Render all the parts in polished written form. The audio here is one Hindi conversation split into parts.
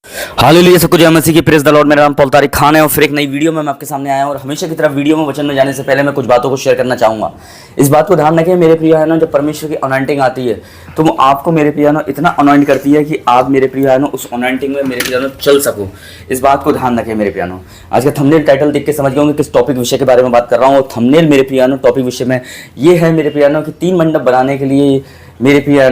हालेलुया, सब कुछ जय मसीह की, प्रेज द लॉर्ड। मेरा नाम पॉल तारिक खान है और फिर एक नई वीडियो में मैं आपके सामने आया हूं और हमेशा की तरह वीडियो में वचन में जाने से पहले मैं कुछ बातों को शेयर करना चाहूंगा। इस बात को ध्यान रखें मेरे प्रिय है, जब परमेश्वर की अनॉइंटिंग आती है तो वो आपको मेरे प्रिय इतना अनॉइंट करती है कि आप मेरे प्रिय उस अनॉइंटिंग में मेरे प्रिय चल सको। इस बात को ध्यान रखें मेरे प्रिय। आज का थंबनेल टाइटल देख के समझ गए होंगे किस टॉपिक विषय के बारे में बात कर रहा हूँ। और थंबनेल मेरे प्रिय टॉपिक विषय में ये है मेरे प्रिय कि 3 मंडप बनाने के लिए मेरे प्रिय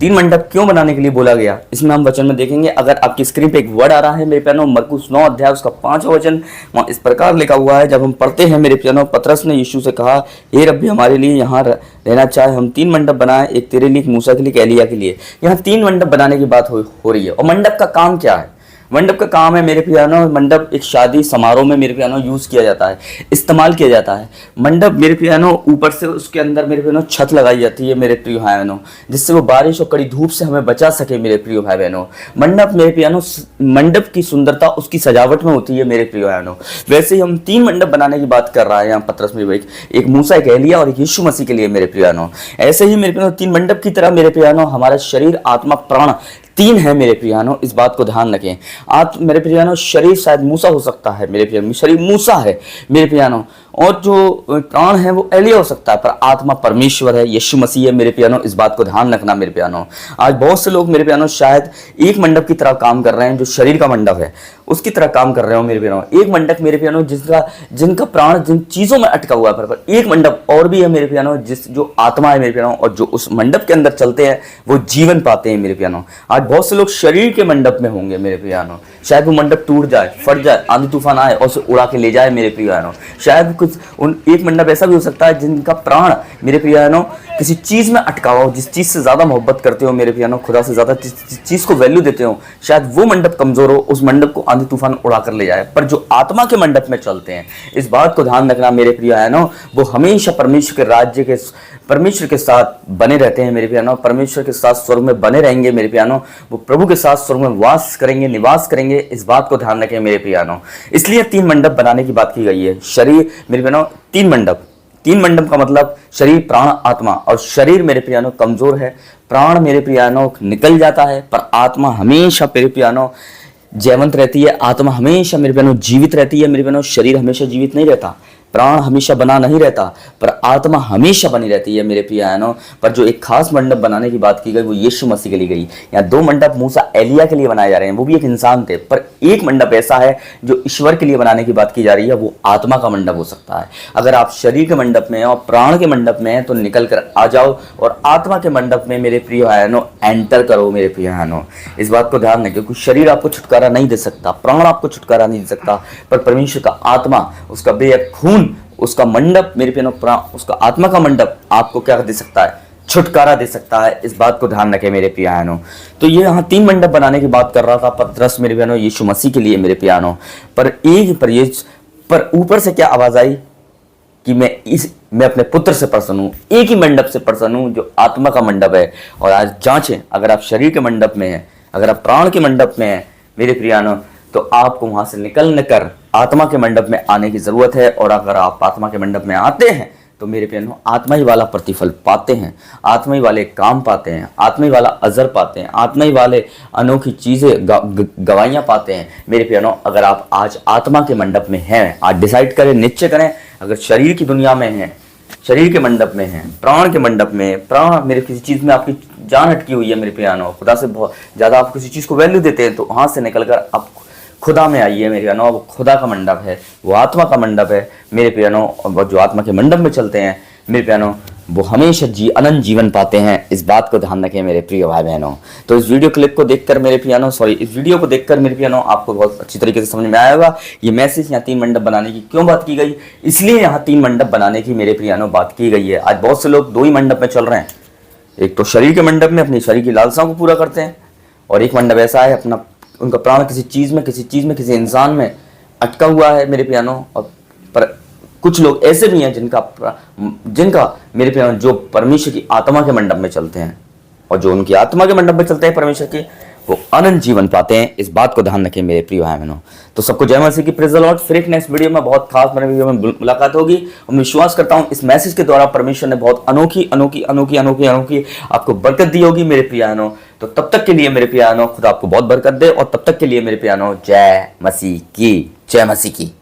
3 मंडप क्यों बनाने के लिए बोला गया, इसमें हम वचन में देखेंगे। अगर आपकी स्क्रीन पे एक वर्ड आ रहा है मेरे प्यानो, मरकुस 9 अध्याय उसका 5वां वचन, वहाँ इस प्रकार लिखा हुआ है। जब हम पढ़ते हैं मेरे प्यानो, पतरस ने यीशु से कहा, हे रब्बी हमारे लिए यहाँ रहना चाहे, हम 3 मंडप बनाए, एक तेरे लिए, एक मूसा के लिए, एक एलिया के लिए। यहाँ 3 मंडप बनाने की बात हो रही है। और मंडप का काम क्या है? मंडप का काम है मेरे प्यानो, मंडप एक शादी समारोह में मेरे प्यानो यूज किया जाता है, इस्तेमाल किया जाता है। मंडप मेरे प्यानो ऊपर से उसके अंदर मेरे प्यानो छत लगाई जाती है मेरे प्रिय भाई बहनों, जिससे वो बारिश और कड़ी धूप से हमें बचा सके मेरे प्रिय भाई बहनों। मंडप मेरे प्यानो, मंडप की सुंदरता उसकी सजावट में होती है मेरे प्रिय भाई बहनों। वैसे ही हम 3 मंडप बनाने की बात कर रहा है यहाँ पतरस में, एक मूसा, एक एलिया और एक यीशु मसीह के लिए मेरे प्रिय बहनों। ऐसे ही मेरे प्रिय 3 मंडप की तरह मेरे प्रिय बहनों हमारा शरीर, आत्मा, प्राण 3 है मेरे प्रियानो। इस बात को ध्यान रखें। आप मेरे प्रियानो, शरीर शायद मूसा हो सकता है मेरे प्रियानो, शरीर मूसा है मेरे प्रियानो, और जो प्राण है वो एलिया हो सकता है, पर आत्मा परमेश्वर है, यीशु मसीह है मेरे प्रियानो। इस बात को ध्यान रखना मेरे प्रियानो। आज बहुत से लोग मेरे प्रियानो शायद एक मंडप की तरह काम कर रहे हैं, जो शरीर का मंडप है उसकी तरह काम कर रहे हो मेरे प्रियानो। एक मंडप मेरे प्रियानो जिनका प्राण जिन चीजों में अटका हुआ है, पर एक मंडप और भी है मेरे प्रियानो, जो आत्मा है मेरे प्रियानो, और जो उस मंडप के अंदर चलते हैं वो जीवन पाते हैं मेरे प्रियानो। आज बहुत से लोग शरीर के मंडप में होंगे मेरे प्रियानो, शायद वो मंडप टूट जाए, फट जाए, आंधी तूफान आए और उसे उड़ा के ले जाए मेरे प्रियानो। शायद कुछ एक मंडप ऐसा भी हो सकता है जिनका प्राण मेरे प्रियानो किसी चीज में अटका हुआ हो, जिस चीज से ज्यादा मोहब्बत करते हो मेरे प्रियानो, खुदा से ज्यादा जिस चीज को वैल्यू देते हो, शायद वो मंडप कमजोर हो, उस मंडप को आंधी तूफान उड़ा कर ले जाए। पर जो आत्मा के मंडप में चलते हैं, इस बात को ध्यान रखना मेरे प्रियानो, वो हमेशा परमेश्वर के राज्य के, परमेश्वर के साथ बने रहते हैं मेरे प्यानो। परमेश्वर के साथ स्वर्ग में बने रहेंगे मेरे प्यानो। वो प्रभु के साथ स्वर्ग में वास करेंगे, निवास करेंगे। इस बात को ध्यान रखें मेरे प्यानो। इसलिए 3 मंडप बनाने की बात की गई है। शरीर मेरे प्यानो 3 मंडप का मतलब शरीर, प्राण, आत्मा। और शरीर मेरे प्यानो कमजोर है, प्राण मेरे प्यानो निकल जाता है, पर आत्मा हमेशा मेरे प्यानो जयवंत रहती है। आत्मा हमेशा मेरे प्यानो जीवित रहती है मेरे प्यानो। शरीर हमेशा जीवित नहीं रहता, प्राण हमेशा बना नहीं रहता, पर आत्मा हमेशा बनी रहती है मेरे प्रियानो। पर जो एक खास मंडप बनाने की बात की गई वो यीशु मसीह के लिए गई। यहाँ 2 मंडप मूसा, एलिया के लिए बनाए जा रहे हैं, वो भी एक इंसान थे, पर एक मंडप ऐसा है जो ईश्वर के लिए बनाने की बात की जा रही है, वो आत्मा का मंडप हो सकता है। अगर आप शरीर के मंडप में और प्राण के मंडप में हैं तो निकल कर आ जाओ और आत्मा के मंडप में मेरे प्रिय भाइयों एंटर करो मेरे प्रिय भाइयों। इस बात को ध्यान रखें, क्योंकि शरीर आपको छुटकारा नहीं दे सकता, प्राण आपको छुटकारा नहीं दे सकता, पर परमेश्वर का आत्मा, उसका बेहद खून, उसका मंडप मेरे प्यानो, उसका आत्मा का मंडप आपको क्या दे सकता है? छुटकारा दे सकता है। इस बात को ध्यान रखें मेरे प्यानो। तो ये यहाँ 3 मंडप बनाने की बात कर रहा था पतरस मेरे प्यानो, यीशु मसीह के लिए मेरे प्यानो। पर ऊपर से क्या आवाज आई कि मैं अपने पुत्र से प्रसन्न हूँ, एक ही मंडप से प्रसन्न हूँ जो आत्मा का मंडप है। और आज जांचें, अगर आप शरीर के मंडप में हैं, अगर आप प्राण के मंडप में हैं मेरे प्रियानो, तो आपको वहां से निकल कर आत्मा के मंडप में आने की जरूरत है। और अगर आप आत्मा के मंडप में आते हैं तो मेरे प्यानो आत्मा ही वाला प्रतिफल पाते हैं, आत्मा ही वाले काम पाते हैं, आत्मा ही वाला अजर पाते हैं, आत्मा ही वाले अनोखी चीजें गवाहियां पाते हैं मेरे प्यानो। अगर आप आज आत्मा के मंडप में हैं, आज डिसाइड करें, निश्चय करें। अगर शरीर की दुनिया में हैं, शरीर के मंडप में हैं, प्राण के मंडप में, प्राण मेरे किसी चीज में आपकी जान अटकी हुई है मेरे प्यानो, खुदा से बहुत ज्यादा आप किसी चीज को वैल्यू देते हैं, तो वहां से निकलकर आप खुदा में आइए मेरे प्यानो। वो खुदा का मंडप है, वो आत्मा का मंडप है मेरे प्यानो। और जो आत्मा के मंडप में चलते हैं मेरे प्यानो, वो हमेशा अनंत जीवन पाते हैं। इस बात को ध्यान रखें मेरे प्रिय भाई बहनों। तो इस वीडियो क्लिप को देखकर मेरे प्यानो, इस वीडियो को देखकर मेरे प्यानो आपको बहुत अच्छी तरीके से समझ में आया होगा ये मैसेज। यहाँ 3 मंडप बनाने की क्यों बात की गई, इसलिए यहाँ 3 मंडप बनाने की मेरे प्यानो बात की गई है। आज बहुत से लोग 2 ही मंडप में चल रहे हैं। एक तो शरीर के मंडप में अपनी शरीर की लालसाओं को पूरा करते हैं, और एक मंडप ऐसा है अपना, उनका प्राण किसी चीज में, किसी इंसान में अटका हुआ है मेरे प्यानो। और पर कुछ लोग ऐसे भी हैं जिनका मेरे प्यानो जो परमेश्वर की आत्मा के मंडप में चलते हैं, और जो उनकी आत्मा के मंडप में चलते हैं परमेश्वर के, वो अनंत जीवन पाते हैं। इस बात को ध्यान रखें मेरे प्रिय भाई बहनों। तो सबको जय मसीह की, प्रेज द लॉर्ड। फिर एक नेक्स्ट वीडियो में, बहुत खास मेरे वीडियो में मुलाकात होगी। और मैं विश्वास करता हूँ इस मैसेज के द्वारा परमेश्वर ने बहुत अनोखी आपको बरकत दी होगी मेरे प्रिय बहनों। तो तब तक के लिए मेरे पियानो, खुदा आपको बहुत बरकत दे, और तब तक के लिए मेरे पियानो, जय मसीह की, जय मसीह की।